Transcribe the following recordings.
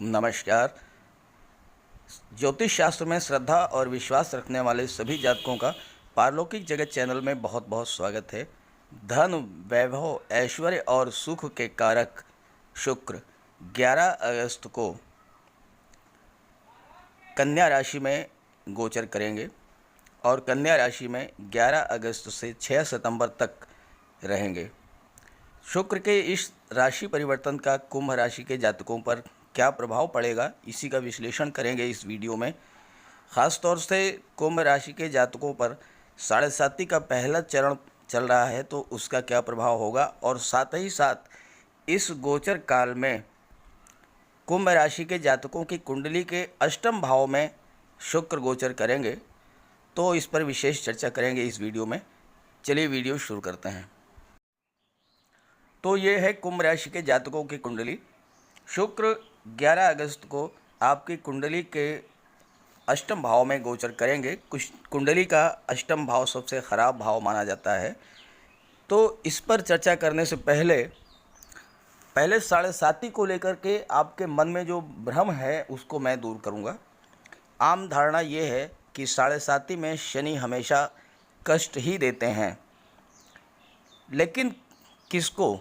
नमस्कार। ज्योतिष शास्त्र में श्रद्धा और विश्वास रखने वाले सभी जातकों का पारलौकिक जगत चैनल में बहुत बहुत स्वागत है। धन, वैभव, ऐश्वर्य और सुख के कारक शुक्र 11 अगस्त को कन्या राशि में गोचर करेंगे और कन्या राशि में 11 अगस्त से 6 सितंबर तक रहेंगे। शुक्र के इस राशि परिवर्तन का कुंभ राशि के जातकों पर क्या प्रभाव पड़ेगा, इसी का विश्लेषण करेंगे इस वीडियो में। ख़ास तौर से कुंभ राशि के जातकों पर साढ़े साती का पहला चरण चल रहा है, तो उसका क्या प्रभाव होगा, और साथ ही साथ इस गोचर काल में कुंभ राशि के जातकों की कुंडली के अष्टम भाव में शुक्र गोचर करेंगे, तो इस पर विशेष चर्चा करेंगे इस वीडियो में। चलिए वीडियो शुरू करते हैं। तो ये है कुंभ राशि के जातकों की कुंडली। शुक्र 11 अगस्त को आपकी कुंडली के अष्टम भाव में गोचर करेंगे। कुछ कुंडली का अष्टम भाव सबसे ख़राब भाव माना जाता है, तो इस पर चर्चा करने से पहले साढ़े साती को लेकर के आपके मन में जो भ्रम है उसको मैं दूर करूंगा। आम धारणा ये है कि साढ़े साती में शनि हमेशा कष्ट ही देते हैं, लेकिन किसको,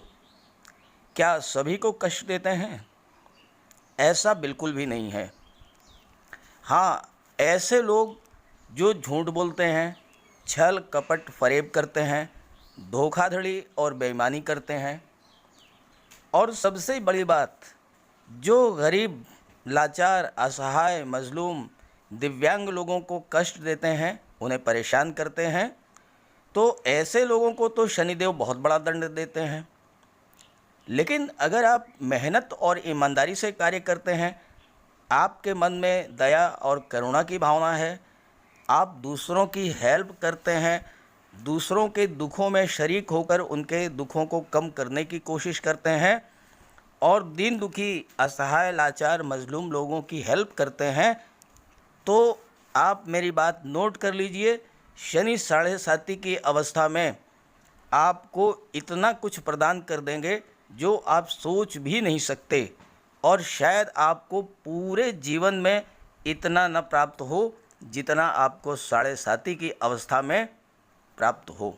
क्या सभी को कष्ट देते हैं? ऐसा बिल्कुल भी नहीं है। हाँ, ऐसे लोग जो झूठ बोलते हैं, छल कपट फरेब करते हैं, धोखाधड़ी और बेईमानी करते हैं, और सबसे बड़ी बात, जो गरीब, लाचार, असहाय, मजलूम, दिव्यांग लोगों को कष्ट देते हैं, उन्हें परेशान करते हैं, तो ऐसे लोगों को तो शनिदेव बहुत बड़ा दंड देते हैं। लेकिन अगर आप मेहनत और ईमानदारी से कार्य करते हैं, आपके मन में दया और करुणा की भावना है, आप दूसरों की हेल्प करते हैं, दूसरों के दुखों में शरीक होकर उनके दुखों को कम करने की कोशिश करते हैं, और दीन दुखी, असहाय, लाचार, मजलूम लोगों की हेल्प करते हैं, तो आप मेरी बात नोट कर लीजिए। शनि साढ़े साती की अवस्था में आपको इतना कुछ प्रदान कर देंगे जो आप सोच भी नहीं सकते, और शायद आपको पूरे जीवन में इतना न प्राप्त हो जितना आपको साढ़े साती की अवस्था में प्राप्त हो।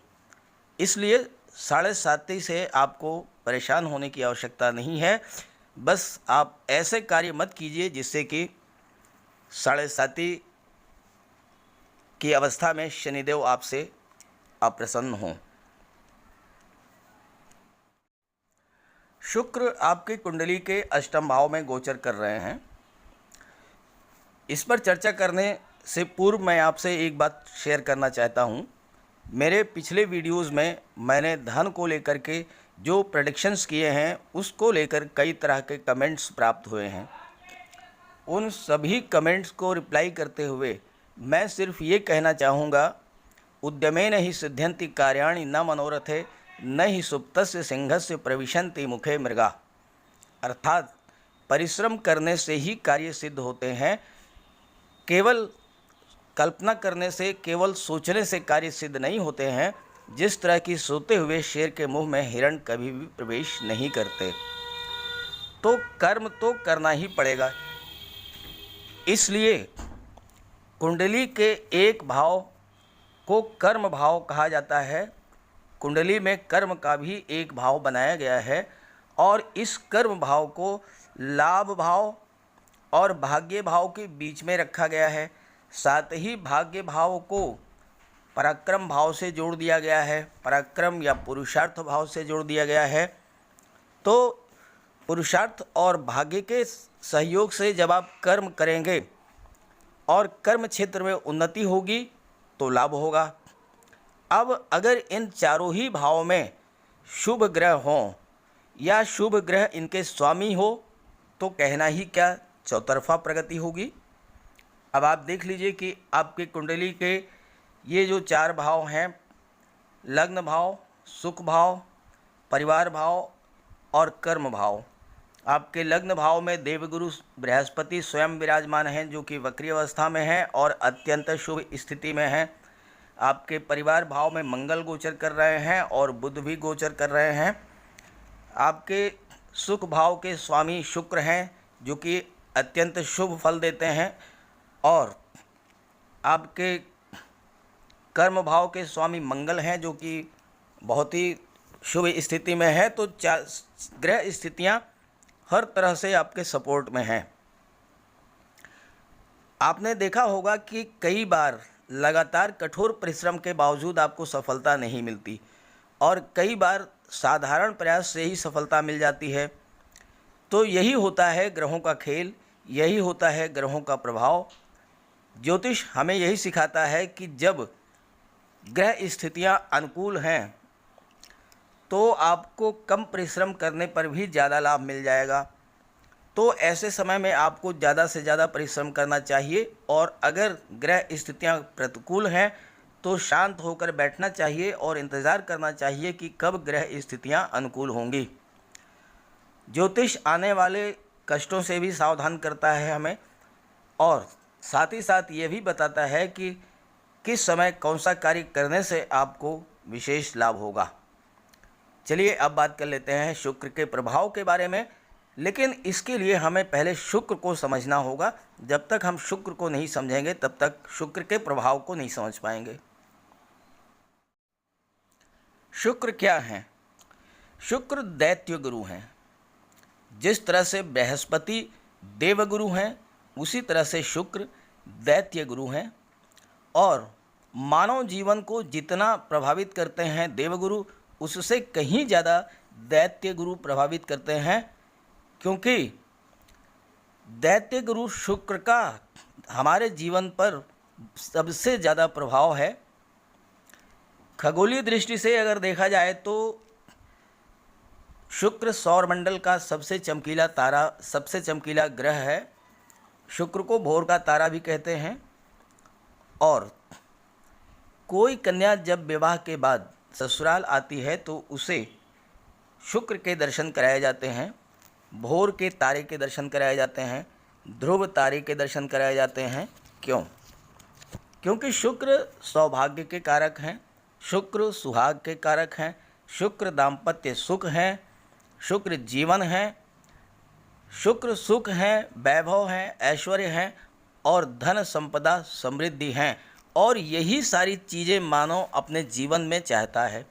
इसलिए साढ़े साती से आपको परेशान होने की आवश्यकता नहीं है। बस आप ऐसे कार्य मत कीजिए जिससे कि साढ़े साती की अवस्था में शनिदेव आपसे अप्रसन्न हों। शुक्र आपकी कुंडली के अष्टम भाव में गोचर कर रहे हैं। इस पर चर्चा करने से पूर्व मैं आपसे एक बात शेयर करना चाहता हूँ। मेरे पिछले वीडियोस में मैंने धन को लेकर के जो प्रेडिक्शंस किए हैं, उसको लेकर कई तरह के कमेंट्स प्राप्त हुए हैं। उन सभी कमेंट्स को रिप्लाई करते हुए मैं सिर्फ ये कहना चाहूँगा, उद्यमेन ही सिद्ध्यन्ति कार्याणि न मनोरथे न ही सुप्तस्य सिंहस्य प्रविशन्ति मुखे मृगा। अर्थात परिश्रम करने से ही कार्य सिद्ध होते हैं। केवल कल्पना करने से, केवल सोचने से कार्य सिद्ध नहीं होते हैं। जिस तरह की सोते हुए शेर के मुंह में हिरण कभी भी प्रवेश नहीं करते। तो कर्म तो करना ही पड़ेगा। इसलिए कुंडली के एक भाव को कर्म भाव कहा जाता है। कुंडली में कर्म का भी एक भाव बनाया गया है, और इस कर्म भाव को लाभ भाव और भाग्य भाव के बीच में रखा गया है। साथ ही भाग्य भाव को पराक्रम भाव से जोड़ दिया गया है, पराक्रम या पुरुषार्थ भाव से जोड़ दिया गया है। तो पुरुषार्थ और भाग्य के सहयोग से जब आप कर्म करेंगे और कर्म क्षेत्र में उन्नति होगी तो लाभ होगा। अब अगर इन चारों ही भावों में शुभ ग्रह हों या शुभ ग्रह इनके स्वामी हो, तो कहना ही क्या, चौतरफा प्रगति होगी। अब आप देख लीजिए कि आपकी कुंडली के ये जो चार भाव हैं, लग्न भाव, सुख भाव, परिवार भाव और कर्म भाव। आपके लग्न भाव में देवगुरु बृहस्पति स्वयं विराजमान हैं, जो कि वक्री अवस्था में हैं और अत्यंत शुभ स्थिति में हैं। आपके परिवार भाव में मंगल गोचर कर रहे हैं और बुध भी गोचर कर रहे हैं। आपके सुख भाव के स्वामी शुक्र हैं, जो कि अत्यंत शुभ फल देते हैं और आपके कर्म भाव के स्वामी मंगल हैं जो कि बहुत ही शुभ स्थिति में है। तो ग्रह स्थितियां हर तरह से आपके सपोर्ट में हैं। आपने देखा होगा कि कई बार लगातार कठोर परिश्रम के बावजूद आपको सफलता नहीं मिलती और कई बार साधारण प्रयास से ही सफलता मिल जाती है। तो यही होता है ग्रहों का खेल, यही होता है ग्रहों का प्रभाव। ज्योतिष हमें यही सिखाता है कि जब ग्रह स्थितियां अनुकूल हैं तो आपको कम परिश्रम करने पर भी ज़्यादा लाभ मिल जाएगा। तो ऐसे समय में आपको ज़्यादा से ज़्यादा परिश्रम करना चाहिए और अगर ग्रह स्थितियां प्रतिकूल हैं तो शांत होकर बैठना चाहिए और इंतज़ार करना चाहिए कि कब ग्रह स्थितियां अनुकूल होंगी। ज्योतिष आने वाले कष्टों से भी सावधान करता है हमें और साथ ही साथ ये भी बताता है कि किस समय कौन सा कार्य करने से आपको विशेष लाभ होगा। चलिए अब बात कर लेते हैं शुक्र के प्रभाव के बारे में, लेकिन इसके लिए हमें पहले शुक्र को समझना होगा। जब तक हम शुक्र को नहीं समझेंगे तब तक शुक्र के प्रभाव को नहीं समझ पाएंगे। शुक्र क्या है? शुक्र दैत्य गुरु हैं। जिस तरह से बृहस्पति देवगुरु हैं उसी तरह से शुक्र दैत्य गुरु हैं और मानव जीवन को जितना प्रभावित करते हैं देवगुरु, उससे कहीं ज़्यादा दैत्य गुरु प्रभावित करते हैं, क्योंकि दैत्य गुरु शुक्र का हमारे जीवन पर सबसे ज़्यादा प्रभाव है। खगोलीय दृष्टि से अगर देखा जाए तो शुक्र सौरमंडल का सबसे चमकीला तारा, सबसे चमकीला ग्रह है। शुक्र को भोर का तारा भी कहते हैं और कोई कन्या जब विवाह के बाद ससुराल आती है तो उसे शुक्र के दर्शन कराए जाते हैं, भोर के तारे के दर्शन कराए जाते हैं, ध्रुव तारे के दर्शन कराए जाते हैं। क्यों? क्योंकि शुक्र सौभाग्य के कारक हैं, शुक्र सुहाग के कारक हैं, शुक्र दाम्पत्य सुख हैं, शुक्र जीवन है, शुक्र सुख हैं, वैभव हैं, ऐश्वर्य हैं और धन संपदा समृद्धि हैं। और यही सारी चीज़ें मानव अपने जीवन में चाहता है।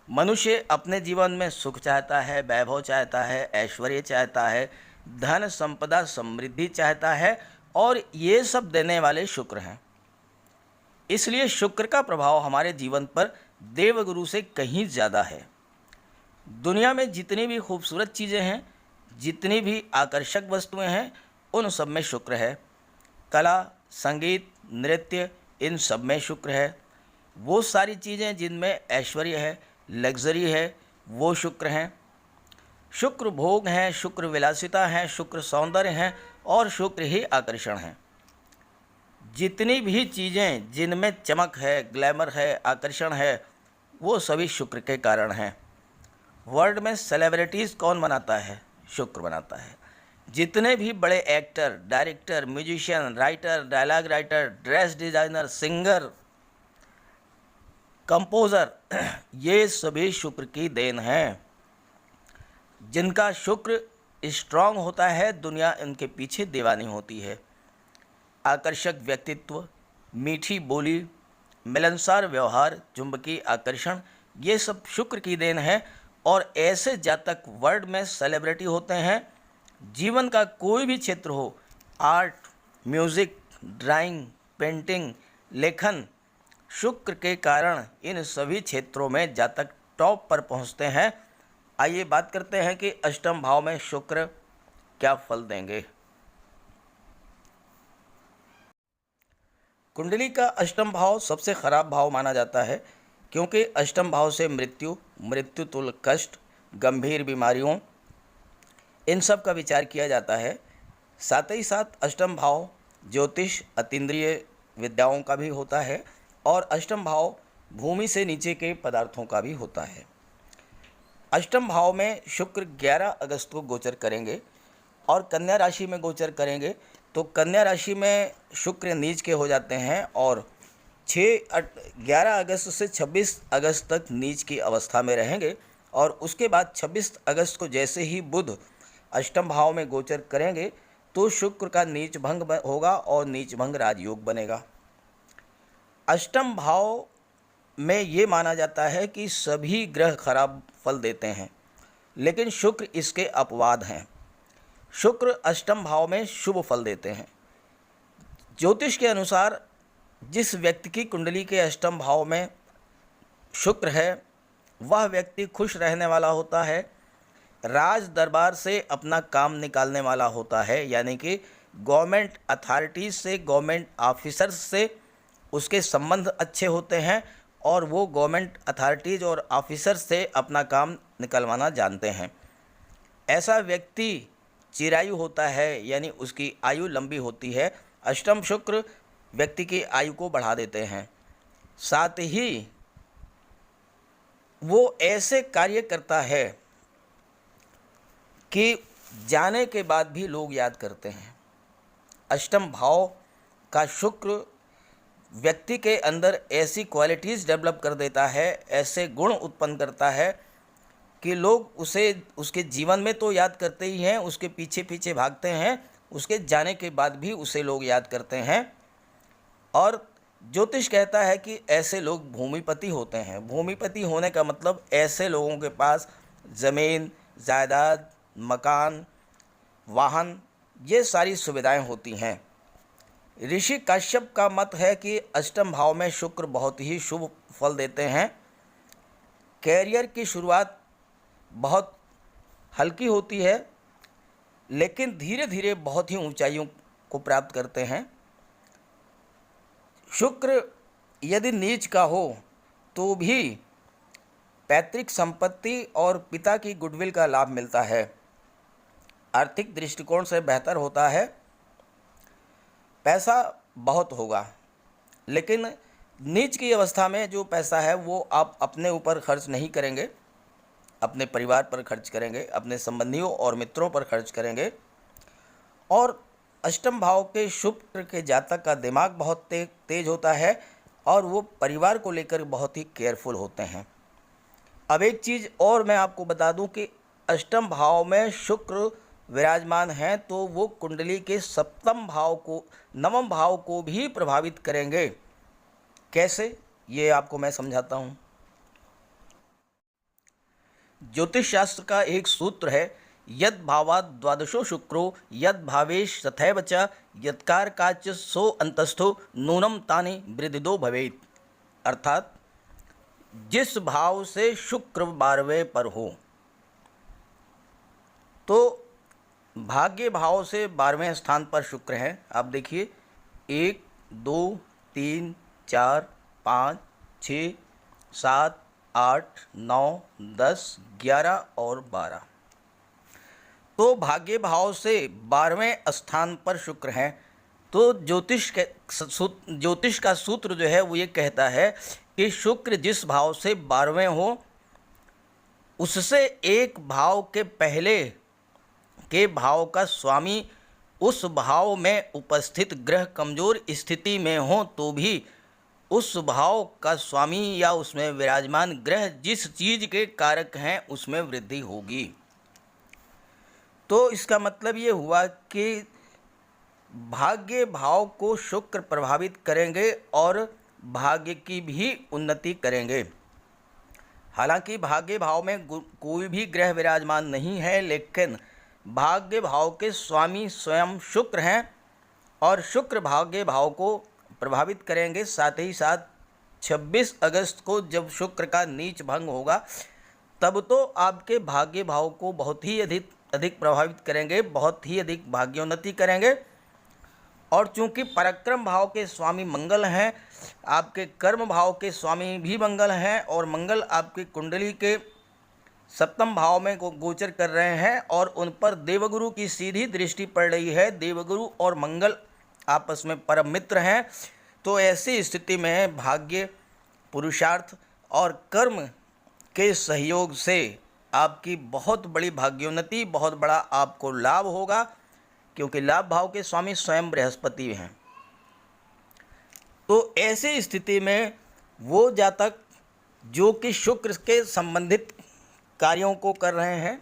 मनुष्य अपने जीवन में सुख चाहता है, वैभव चाहता है, ऐश्वर्य चाहता है, धन संपदा समृद्धि चाहता है और ये सब देने वाले शुक्र हैं। इसलिए शुक्र का प्रभाव हमारे जीवन पर देवगुरु से कहीं ज़्यादा है। दुनिया में जितनी भी खूबसूरत चीज़ें हैं, जितनी भी आकर्षक वस्तुएं हैं, उन सब में शुक्र है। कला, संगीत, नृत्य, इन सब में शुक्र है। वो सारी चीज़ें जिनमें ऐश्वर्य है, लग्जरी है, वो शुक्र हैं। शुक्र भोग हैं, शुक्र विलासिता हैं, शुक्र सौंदर्य हैं और शुक्र ही आकर्षण हैं। जितनी भी चीज़ें जिनमें चमक है, ग्लैमर है, आकर्षण है, वो सभी शुक्र के कारण हैं। वर्ल्ड में सेलिब्रिटीज़ कौन बनाता है? शुक्र बनाता है। जितने भी बड़े actor, director, musician, writer, dialogue writer, dress designer, singer, composer, ये सभी शुक्र की देन हैं। जिनका शुक्र स्ट्रांग होता है, दुनिया इनके पीछे दीवानी होती है। आकर्षक व्यक्तित्व, मीठी बोली, मिलनसार व्यवहार, चुंबकीय आकर्षण, ये सब शुक्र की देन है। और ऐसे जातक वर्ल्ड में सेलिब्रिटी होते हैं। जीवन का कोई भी क्षेत्र हो, आर्ट, म्यूज़िक, ड्राइंग, पेंटिंग, लेखन, शुक्र के कारण इन सभी क्षेत्रों में जातक टॉप पर पहुंचते हैं। आइए बात करते हैं कि अष्टम भाव में शुक्र क्या फल देंगे। कुंडली का अष्टम भाव सबसे खराब भाव माना जाता है, क्योंकि अष्टम भाव से मृत्यु तुल्य कष्ट, गंभीर बीमारियों, इन सब का विचार किया जाता है। साथ ही साथ अष्टम भाव ज्योतिष, अतीन्द्रिय विद्याओं का भी होता है और अष्टम भाव भूमि से नीचे के पदार्थों का भी होता है। अष्टम भाव में शुक्र 11 अगस्त को गोचर करेंगे और कन्या राशि में गोचर करेंगे। तो कन्या राशि में शुक्र नीच के हो जाते हैं और 11 अगस्त से 26 अगस्त तक नीच की अवस्था में रहेंगे और उसके बाद 26 अगस्त को जैसे ही बुध अष्टम भाव में गोचर करेंगे तो शुक्र का नीच भंग होगा और नीच भंग राजयोग बनेगा। अष्टम भाव में ये माना जाता है कि सभी ग्रह खराब फल देते हैं, लेकिन शुक्र इसके अपवाद हैं। शुक्र अष्टम भाव में शुभ फल देते हैं। ज्योतिष के अनुसार जिस व्यक्ति की कुंडली के अष्टम भाव में शुक्र है, वह व्यक्ति खुश रहने वाला होता है, राज दरबार से अपना काम निकालने वाला होता है, यानी कि गवर्नमेंट अथॉरिटीज़ से, गवर्नमेंट ऑफिसर्स से उसके संबंध अच्छे होते हैं और वो गवर्नमेंट अथॉरिटीज़ और ऑफिसर्स से अपना काम निकलवाना जानते हैं। ऐसा व्यक्ति चिरायु होता है, यानी उसकी आयु लंबी होती है। अष्टम शुक्र व्यक्ति की आयु को बढ़ा देते हैं। साथ ही वो ऐसे कार्य करता है कि जाने के बाद भी लोग याद करते हैं। अष्टम भाव का शुक्र व्यक्ति के अंदर ऐसी क्वालिटीज़ डेवलप कर देता है, ऐसे गुण उत्पन्न करता है कि लोग उसे उसके जीवन में तो याद करते ही हैं, उसके पीछे पीछे भागते हैं, उसके जाने के बाद भी उसे लोग याद करते हैं। और ज्योतिष कहता है कि ऐसे लोग भूमिपति होते हैं। भूमिपति होने का मतलब ऐसे लोगों के पास ज़मीन, जायदाद, मकान, वाहन, ये सारी सुविधाएं होती हैं। ऋषि काश्यप का मत है कि अष्टम भाव में शुक्र बहुत ही शुभ फल देते हैं। कैरियर की शुरुआत बहुत हल्की होती है, लेकिन धीरे धीरे बहुत ही ऊंचाइयों को प्राप्त करते हैं। शुक्र यदि नीच का हो तो भी पैतृक संपत्ति और पिता की गुडविल का लाभ मिलता है। आर्थिक दृष्टिकोण से बेहतर होता है। पैसा बहुत होगा, लेकिन नीच की अवस्था में जो पैसा है वो आप अपने ऊपर खर्च नहीं करेंगे, अपने परिवार पर खर्च करेंगे, अपने संबंधियों और मित्रों पर खर्च करेंगे। और अष्टम भाव के शुक्र के जातक का दिमाग बहुत तेज होता है और वो परिवार को लेकर बहुत ही केयरफुल होते हैं। अब एक चीज़ और मैं आपको बता दूं कि अष्टम भाव में शुक्र विराजमान हैं तो वो कुंडली के सप्तम भाव को, नवम भाव को भी प्रभावित करेंगे। कैसे, ये आपको मैं समझाता हूँ। ज्योतिष शास्त्र का एक सूत्र है, यद भावाद द्वादशो शुक्रो यद भावेश तथैव च यत्कार काच सो अंतस्थो नूनम तानि वृद्धिदो भवेत। अर्थात जिस भाव से शुक्र 12वें पर हो, तो भाग्य भाव से 12वें स्थान पर शुक्र है। आप देखिए 1, 2, 3, 4, 5, 6, 7, 8, 9, 10, 11 और 12। तो भाग्य भाव से 12वें स्थान पर शुक्र हैं। तो ज्योतिष का सूत्र जो है वो ये कहता है कि शुक्र जिस भाव से 12वें हो, उससे एक भाव के पहले के भाव का स्वामी उस भाव में उपस्थित ग्रह कमज़ोर स्थिति में हो तो भी उस भाव का स्वामी या उसमें विराजमान ग्रह जिस चीज़ के कारक हैं उसमें वृद्धि होगी। तो इसका मतलब ये हुआ कि भाग्य भाव को शुक्र प्रभावित करेंगे और भाग्य की भी उन्नति करेंगे। हालांकि भाग्य भाव में कोई भी ग्रह विराजमान नहीं है, लेकिन भाग्य भाव के स्वामी स्वयं शुक्र हैं और शुक्र भाग्य भाव को प्रभावित करेंगे। साथ ही साथ 26 अगस्त को जब शुक्र का नीच भंग होगा, तब तो आपके भाग्य भाव को बहुत ही अधिक प्रभावित करेंगे, बहुत ही अधिक भाग्योन्नति करेंगे। और चूंकि पराक्रम भाव के स्वामी मंगल हैं, आपके कर्म भाव के स्वामी भी मंगल हैं और मंगल आपकी कुंडली के सप्तम भाव में गोचर कर रहे हैं और उन पर देवगुरु की सीधी दृष्टि पड़ रही है। देवगुरु और मंगल आपस में परम मित्र हैं। तो ऐसी स्थिति में भाग्य, पुरुषार्थ और कर्म के सहयोग से आपकी बहुत बड़ी भाग्योन्नति, बहुत बड़ा आपको लाभ होगा, क्योंकि लाभ भाव के स्वामी स्वयं बृहस्पति हैं। तो ऐसी स्थिति में वो जातक जो कि शुक्र के संबंधित कार्यों को कर रहे हैं,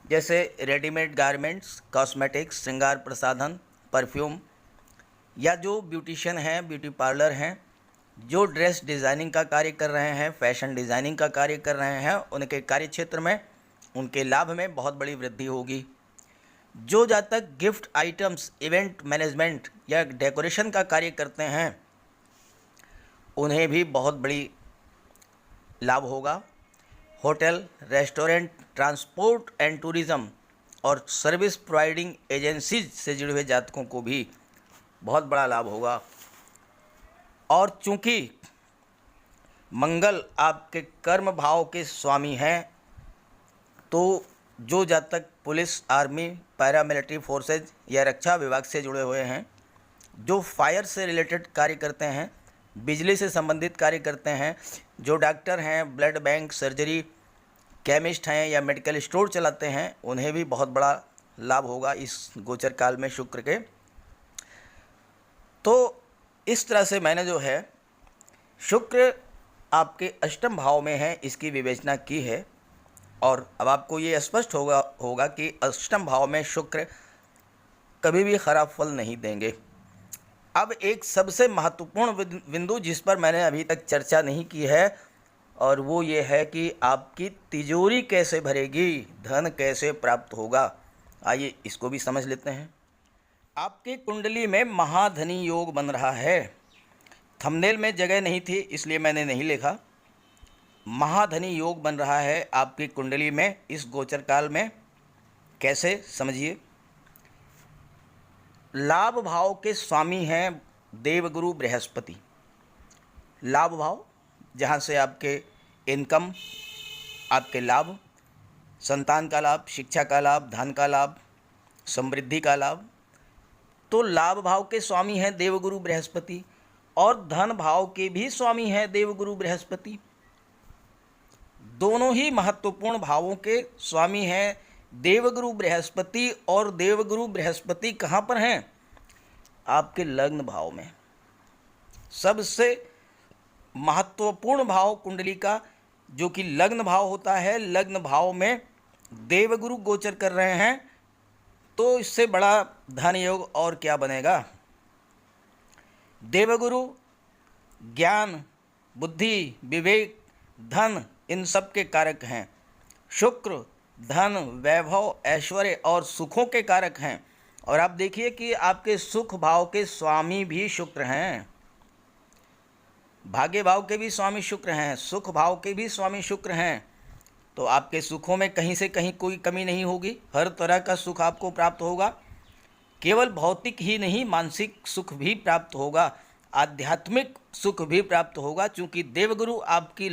जैसे रेडीमेड गारमेंट्स, कॉस्मेटिक्स, श्रृंगार प्रसाधन, परफ्यूम, या जो ब्यूटिशियन हैं, ब्यूटी पार्लर हैं, जो ड्रेस डिज़ाइनिंग का कार्य कर रहे हैं, फैशन डिज़ाइनिंग का कार्य कर रहे हैं, उनके कार्य क्षेत्र में उनके लाभ में बहुत बड़ी वृद्धि होगी। जो जातक गिफ्ट आइटम्स, इवेंट मैनेजमेंट या डेकोरेशन का कार्य करते हैं, उन्हें भी बहुत बड़ी लाभ होगा। Hotel, restaurant, transport and tourism और सर्विस प्रोवाइडिंग एजेंसीज से जुड़े हुए जातकों को भी बहुत बड़ा लाभ होगा। और चूंकि मंगल आपके कर्म भाव के स्वामी हैं, तो जो जातक पुलिस, आर्मी, पैरामिलिट्री फोर्सेज या रक्षा विभाग से जुड़े हुए हैं, जो फायर से रिलेटेड कार्य करते हैं, बिजली से संबंधित कार्य करते हैं, जो डॉक्टर हैं, ब्लड बैंक, सर्जरी, केमिस्ट हैं या मेडिकल स्टोर चलाते हैं, उन्हें भी बहुत बड़ा लाभ होगा इस गोचर काल में शुक्र के। तो इस तरह से मैंने जो है शुक्र आपके अष्टम भाव में है इसकी विवेचना की है, और अब आपको ये स्पष्ट होगा कि अष्टम भाव में शुक्र कभी भी खराब फल नहीं देंगे। अब एक सबसे महत्वपूर्ण बिंदु जिस पर मैंने अभी तक चर्चा नहीं की है, और वो ये है कि आपकी तिजोरी कैसे भरेगी, धन कैसे प्राप्त होगा। आइए इसको भी समझ लेते हैं। आपकी कुंडली में महाधनी योग बन रहा है। थंबनेल में जगह नहीं थी इसलिए मैंने नहीं लिखा। महाधनी योग बन रहा है आपकी कुंडली में इस गोचर काल में। कैसे, समझिए। लाभ भाव के स्वामी हैं देवगुरु बृहस्पति। लाभ भाव जहाँ से आपके इनकम, आपके लाभ, संतान का लाभ, शिक्षा का लाभ, धन का लाभ, समृद्धि का लाभ, तो लाभ भाव के स्वामी हैं देवगुरु बृहस्पति, और धन भाव के भी स्वामी हैं देवगुरु बृहस्पति। दोनों ही महत्वपूर्ण भावों के स्वामी हैं देवगुरु बृहस्पति। और देवगुरु बृहस्पति कहाँ पर हैं? आपके लग्न भाव में। सबसे महत्वपूर्ण भाव कुंडली का जो कि लग्न भाव होता है, लग्न भाव में देवगुरु गोचर कर रहे हैं, तो इससे बड़ा धन योग और क्या बनेगा। देवगुरु ज्ञान, बुद्धि, विवेक, धन, इन सब के कारक हैं। शुक्र धन, वैभव, ऐश्वर्य और सुखों के कारक हैं। और आप देखिए कि आपके सुख भाव के स्वामी भी शुक्र हैं, भाग्य भाव के भी स्वामी शुक्र हैं, सुख भाव के भी स्वामी शुक्र हैं। तो आपके सुखों में कहीं से कहीं कोई कमी नहीं होगी। हर तरह का सुख आपको प्राप्त होगा। केवल भौतिक ही नहीं, मानसिक सुख भी प्राप्त होगा, आध्यात्मिक सुख भी प्राप्त होगा। चूँकि देवगुरु आपकी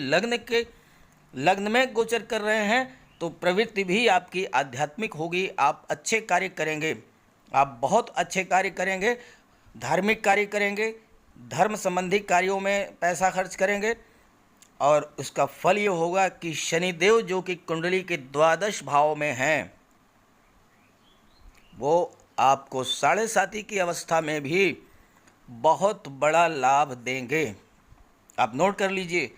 लग्न में गोचर कर रहे हैं, तो प्रवृत्ति भी आपकी आध्यात्मिक होगी। आप अच्छे कार्य करेंगे, आप बहुत अच्छे कार्य करेंगे, धार्मिक कार्य करेंगे, धर्म संबंधी कार्यों में पैसा खर्च करेंगे, और उसका फल ये होगा कि शनिदेव जो कि कुंडली के द्वादश भाव में हैं, वो आपको 7.5 की अवस्था में भी बहुत बड़ा लाभ देंगे। आप नोट कर लीजिए।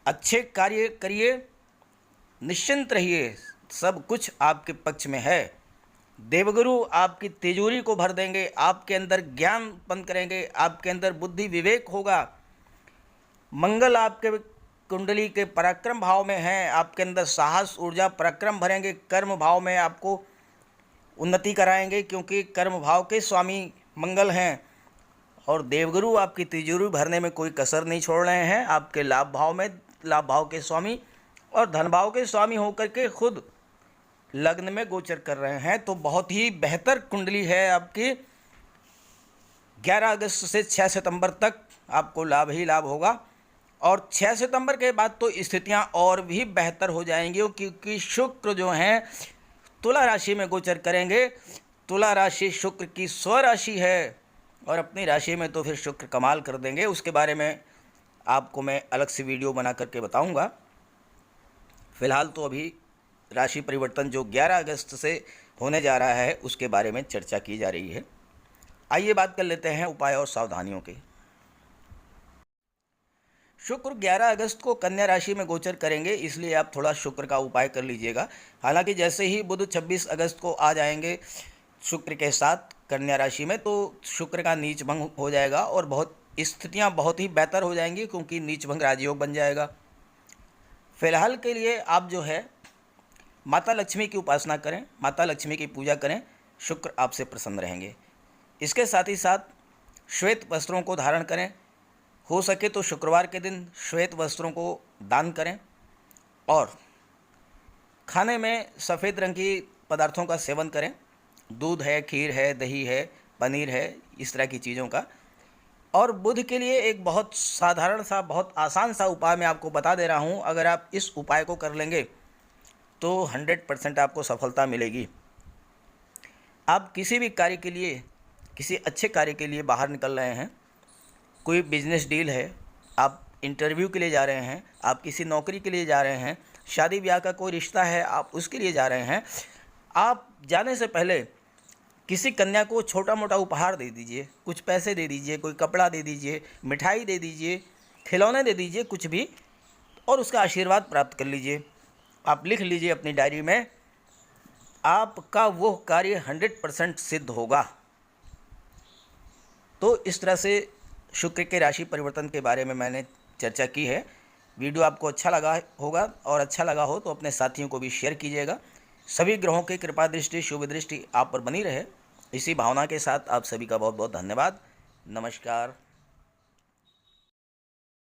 अच्छे कार्य करिए, निश्चिंत रहिए, सब कुछ आपके पक्ष में है। देवगुरु आपकी तिजोरी को भर देंगे, आपके अंदर ज्ञान उत्पन्न करेंगे, आपके अंदर बुद्धि विवेक होगा। मंगल आपके कुंडली के पराक्रम भाव में हैं, आपके अंदर साहस, ऊर्जा, पराक्रम भरेंगे। कर्म भाव में आपको उन्नति कराएंगे, क्योंकि कर्म भाव के स्वामी मंगल हैं। और देवगुरु आपकी तिजोरी भरने में कोई कसर नहीं छोड़ रहे हैं। आपके लाभ भाव में लाभ भाव के स्वामी और धन भाव के स्वामी होकर के खुद लग्न में गोचर कर रहे हैं। तो बहुत ही बेहतर कुंडली है आपकी। 11 अगस्त से 6 सितंबर तक आपको लाभ ही लाभ होगा, और 6 सितंबर के बाद तो स्थितियां और भी बेहतर हो जाएंगी, क्योंकि शुक्र जो हैं तुला राशि में गोचर करेंगे। तुला राशि शुक्र की स्वराशि है, और अपनी राशि में तो फिर शुक्र कमाल कर देंगे। उसके बारे में आपको मैं अलग से वीडियो बना करके बताऊंगा। फ़िलहाल तो अभी राशि परिवर्तन जो 11 अगस्त से होने जा रहा है उसके बारे में चर्चा की जा रही है। आइए बात कर लेते हैं उपाय और सावधानियों की। शुक्र 11 अगस्त को कन्या राशि में गोचर करेंगे, इसलिए आप थोड़ा शुक्र का उपाय कर लीजिएगा। हालांकि जैसे ही बुध 26 अगस्त को आ जाएंगे शुक्र के साथ कन्या राशि में, तो शुक्र का नीच भंग हो जाएगा और बहुत स्थितियां बहुत ही बेहतर हो जाएंगी, क्योंकि नीच भंग राजयोग बन जाएगा। फिलहाल के लिए आप जो है माता लक्ष्मी की उपासना करें, माता लक्ष्मी की पूजा करें, शुक्र आपसे प्रसन्न रहेंगे। इसके साथ ही साथ श्वेत वस्त्रों को धारण करें, हो सके तो शुक्रवार के दिन श्वेत वस्त्रों को दान करें, और खाने में सफ़ेद रंग की पदार्थों का सेवन करें। दूध है, खीर है, दही है, पनीर है, इस तरह की चीज़ों का। और बुध के लिए एक बहुत साधारण सा, बहुत आसान सा उपाय मैं आपको बता दे रहा हूँ। अगर आप इस उपाय को कर लेंगे तो 100% आपको सफलता मिलेगी। आप किसी भी कार्य के लिए, किसी अच्छे कार्य के लिए बाहर निकल रहे हैं, कोई बिजनेस डील है, आप इंटरव्यू के लिए जा रहे हैं, आप किसी नौकरी के लिए जा रहे हैं, शादी ब्याह का कोई रिश्ता है, आप उसके लिए जा रहे हैं, आप जाने से पहले किसी कन्या को छोटा मोटा उपहार दे दीजिए, कुछ पैसे दे दीजिए, कोई कपड़ा दे दीजिए, मिठाई दे दीजिए, खिलौने दे दीजिए, कुछ भी, और उसका आशीर्वाद प्राप्त कर लीजिए। आप लिख लीजिए अपनी डायरी में, आपका वो कार्य 100% सिद्ध होगा। तो इस तरह से शुक्र के राशि परिवर्तन के बारे में मैंने चर्चा की है। वीडियो आपको अच्छा लगा होगा, और अच्छा लगा हो तो अपने साथियों को भी शेयर कीजिएगा। सभी ग्रहों की कृपा दृष्टि, शुभ दृष्टि आप पर बनी रहे, इसी भावना के साथ आप सभी का बहुत बहुत धन्यवाद। नमस्कार।